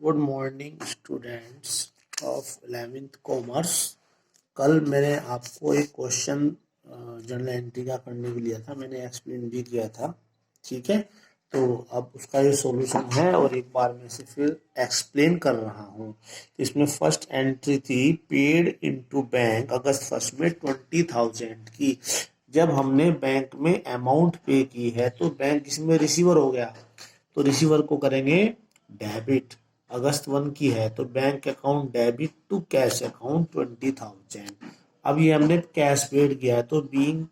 Good morning students of 11th commerce. कल मैंने आपको एक क्वेश्चन जर्नल एंट्री का करने के लिए था, मैंने एक्सप्लेन भी किया था। ठीक है, तो अब उसका ये सॉल्यूशन है और एक बार मैं इसे फिर एक्सप्लेन कर रहा हूँ। इसमें फर्स्ट एंट्री थी पेड इनटू बैंक अगस्त फर्स्ट में 20,000 की। जब हमने बैंक में अमाउंट पे की है तो बैंक इसमें रिसीवर हो गया, तो रिसीवर को करेंगे डेबिट। अगस्त 1 की है तो bank account debit to cash account 20,000। अब ये हमने कैश पेड किया है तो बीइंग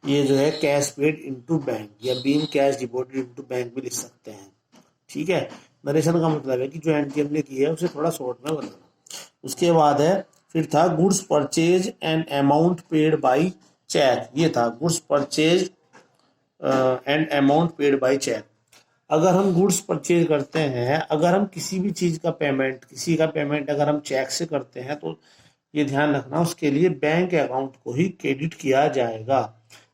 ये जो है कैश पेड इनटू बैंक या being cash deposit into bank भी लिख सकते हैं। ठीक है, नरेशन का मतलब है कि जो एंट्री हमने की है उसे थोड़ा शॉर्ट में बताना। उसके बाद है फिर था goods purchase and amount paid by cheque. ये था goods purchase and amount paid by cheque. अगर हम गुड्स परचेज करते हैं, अगर हम किसी भी चीज़ का पेमेंट, किसी का पेमेंट अगर हम चेक से करते हैं तो ये ध्यान रखना उसके लिए बैंक अकाउंट को ही क्रेडिट किया जाएगा।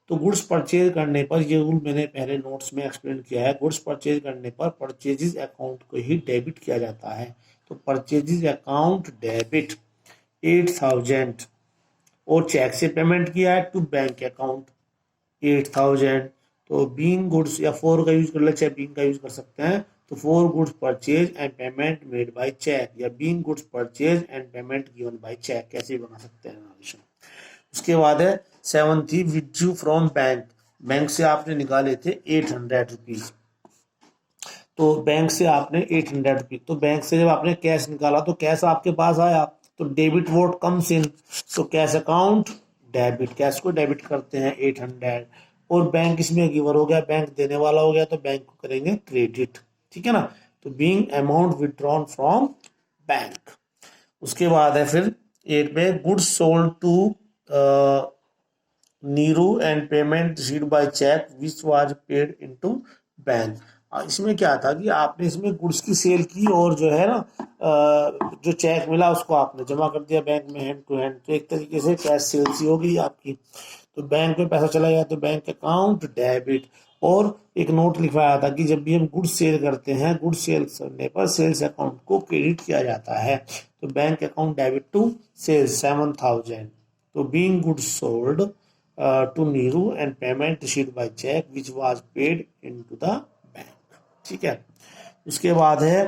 तो गुड्स परचेज करने पर, ये रूल मैंने पहले नोट्स में एक्सप्लेन किया है, गुड्स परचेज करने पर परचेजेस अकाउंट को ही डेबिट किया जाता है। तो परचेजेस अकाउंट डेबिट 8,000 और चेक से पेमेंट किया है टू बैंक अकाउंट 8,000। तो बीइंग गुड्स या फॉर का यूज कर ले, चाहे बीइंग का यूज कर सकते हैं। तो for goods purchase and payment made by cheque या being goods purchase and payment given by cheque, कैसे भी बना सकते हैं नरेशन। उसके बाद है 7 थी विथड्रू फ्रॉम बैंक। बैंक से आपने निकाले थे 800 रुपीज। तो बैंक से आपने 800 रुपीज, तो बैंक से जब आपने कैश निकाला तो कैश आपके पास आया, तो डेबिट वोट कम्स इन, तो कैश अकाउंट डेबिट, कैश को डेबिट करते हैं 800। और बैंक इसमें गिवर हो गया, बैंक देने वाला हो गया तो बैंक को करेंगे क्रेडिट। ठीक है ना, तो being amount withdrawn from bank. उसके बाद है फिर 8 में goods sold to Neeru and payment received by cheque which was paid into bank. इसमें क्या था कि आपने इसमें गुड्स की सेल की और जो है ना जो चेक मिला उसको आपने जमा कर दिया बैंक में हैंड टू हैंड, तो एक तरीके से कैश सेल्स ही हो गई आपकी। तो बैंक में पैसा चला गया तो बैंक अकाउंट डेबिट। और एक नोट लिखवाया था कि जब भी हम गुड्स सेल करते हैं, गुड्स सेल करने पर सेल्स अकाउंट को क्रेडिट किया जाता है। तो bank account debit to sales 7,000। तो being goods sold to Neeru and payment received by check which was paid into the bank। ठीक है, उसके बाद है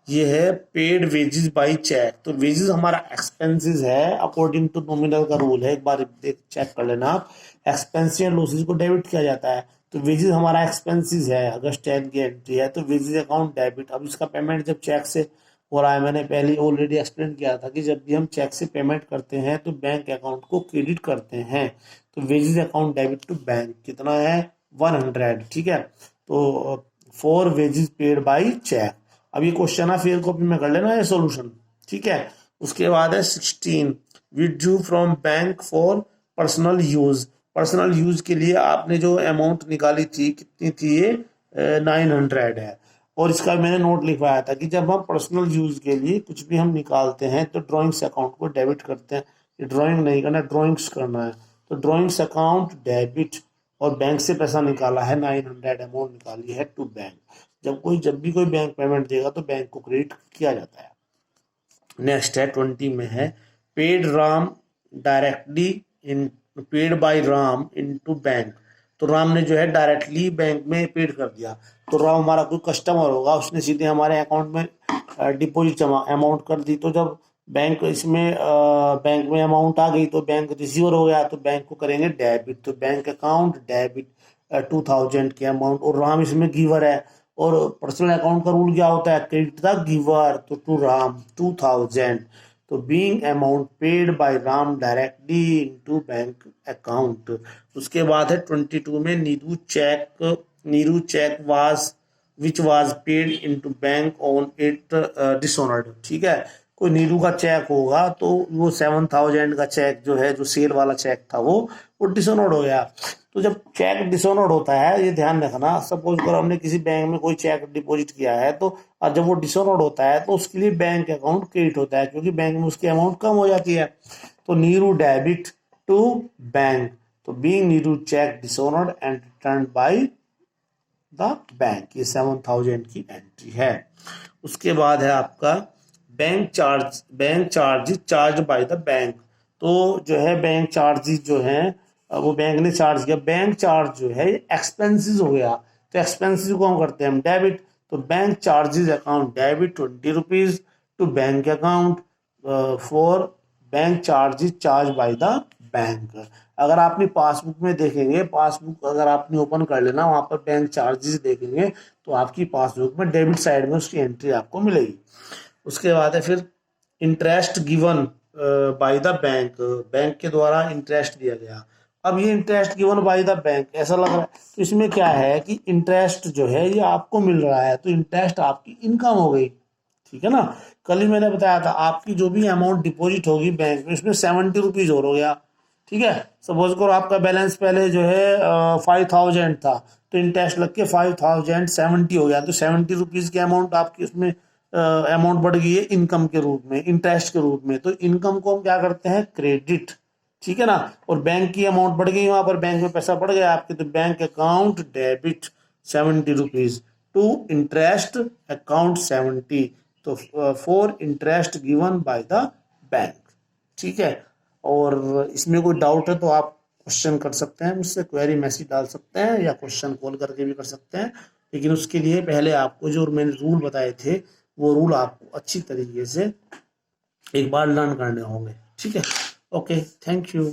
ये है पेड वेजेस बाय चेक। तो वेजेस हमारा एक्सपेंसेस है अकॉर्डिंग टू नॉमिनल का रूल है, एक बार देख चेक कर लेना आप। एक्सपेंसेस एंड लॉसेस को डेबिट किया जाता है, तो वेजेस हमारा एक्सपेंसेस है, अगस्त 10 की एंट्री है तो वेजेस अकाउंट डेबिट। अब इसका पेमेंट जब चेक से हो रहा है, मैंने पहले ऑलरेडी एक्सप्लेन किया था कि जब भी हम चेक से पेमेंट करते हैं तो बैंक अकाउंट को क्रेडिट करते हैं। तो wages account debit to bank कितना है 100। ठीक है, तो for wages paid by cheque. अब ये क्वेश्चन है फेयर कॉपी में कर लेना ये सॉल्यूशन। ठीक है, उसके बाद है 16 withdrew from bank for personal use. Personal use के लिए आपने जो अमाउंट निकाली थी कितनी थी, ये 900 है। और इसका मैंने नोट लिखवाया था कि जब हम पर्सनल यूज के लिए कुछ भी हम निकालते हैं तो ड्राइंग्स अकाउंट को डेबिट करते हैं। ये ड्राइंग नहीं करना, ड्राइंग्स करना है। तो ड्राइंग्स अकाउंट डेबिट और बैंक से पैसा निकाला है 900 अमाउंट निकाली है टू बैंक। जब भी कोई बैंक पेमेंट देगा तो बैंक को क्रेडिट किया जाता है। नेक्स्ट है 20 में है paid Ram directly in paid by Ram into bank. तो राम ने जो है डायरेक्टली बैंक में पेड कर दिया। तो राम हमारा कोई कस्टमर होगा, उसने सीधे हमारे अकाउंट में डिपॉजिट जमा अमाउंट कर दी। तो जब बैंक इसमें बैंक में अमाउंट आ गई तो बैंक रिसीवर हो गया, तो बैंक को करेंगे डेबिट। तो बैंक अकाउंट डेबिट 2,000 की अमाउंट। और राम इसमें गिवर है, और पर्सनल अकाउंट का रूल क्या होता है, क्रेडिट द गिवर। तो टू राम 2,000। तो being amount paid by Ram directly into bank account. उसके बाद है 22 में Neeru cheque was which was paid into bank on it dishonoured. ठीक है, कोई नीरू का चेक होगा तो वो 7,000 का चेक जो है, जो सेल वाला चेक था वो डिसऑनर्ड हो गया। तो जब चेक डिसऑनर्ड होता है, ये ध्यान रखना, सपोज करो हमने किसी बैंक में कोई चेक डिपॉजिट किया है तो और जब वो डिसऑनर्ड होता है तो उसके लिए बैंक अकाउंट क्रेडिट होता है, क्योंकि बैंक में उसकी अमाउंट कम हो जाती है। तो नीरू डेबिट टू बैंक। तो being Neeru cheque dishonoured and return by the bank. ये 7,000 की एंट्री है। उसके बाद है आपका bank charge charge by the bank. तो जो है बैंक चार्जेस जो है वो बैंक ने चार्ज किया। बैंक चार्ज जो है एक्सपेंसेस हो गया, तो एक्सपेंसेस को हम करते हैं हम डेबिट। तो bank charges account debit 20 rupees to bank account for bank charges charge by the bank. अगर आपने पासबुक में देखेंगे, पासबुक अगर आपने ओपन कर लेना, वहां पर बैंक चार्जेस देखेंगे तो आपकी पासबुक में डेबिट साइड में उसकी एंट्री आपको मिलेगी। उसके बाद है फिर interest given by the bank, bank के द्वारा इंटरेस्ट दिया गया। अब ये interest given by the bank ऐसा लग रहा है, तो इसमें क्या है कि इंटरेस्ट जो है ये आपको मिल रहा है, तो इंटरेस्ट आपकी इनकम हो गई, ठीक है ना। कल ही मैंने बताया था आपकी जो भी अमाउंट डिपॉजिट होगी बैंक में, इसमें 70 रुपीज और हो गया, ठीक है। सपोज करो आपका बैलेंस पहले जो है 5,000 था, तो इंटरेस्ट लग के 5,070 हो गया, तो 70 रुपीज की अमाउंट आपकी उसमें अमाउंट बढ़ गई है इनकम के रूप में, इंटरेस्ट के रूप में। तो इनकम को हम क्या करते हैं, क्रेडिट, ठीक है ना। और बैंक की अमाउंट बढ़ गई, वहां पर बैंक में पैसा बढ़ गया आपके, तो bank account debit 70 rupees to interest account 70। तो for interest given by the bank, ठीक है। और इसमें कोई डाउट है तो आप क्वेश्चन कर सकते हैं मुझसे, क्वेरी मैसेज डाल सकते हैं या क्वेश्चन कॉल करके भी कर सकते हैं। लेकिन उसके लिए पहले आपको जो मैंने रूल बताए थे वो रूल आपको अच्छी तरीके से एक बार लर्न करने होंगे, ठीक है। Okay, thank you.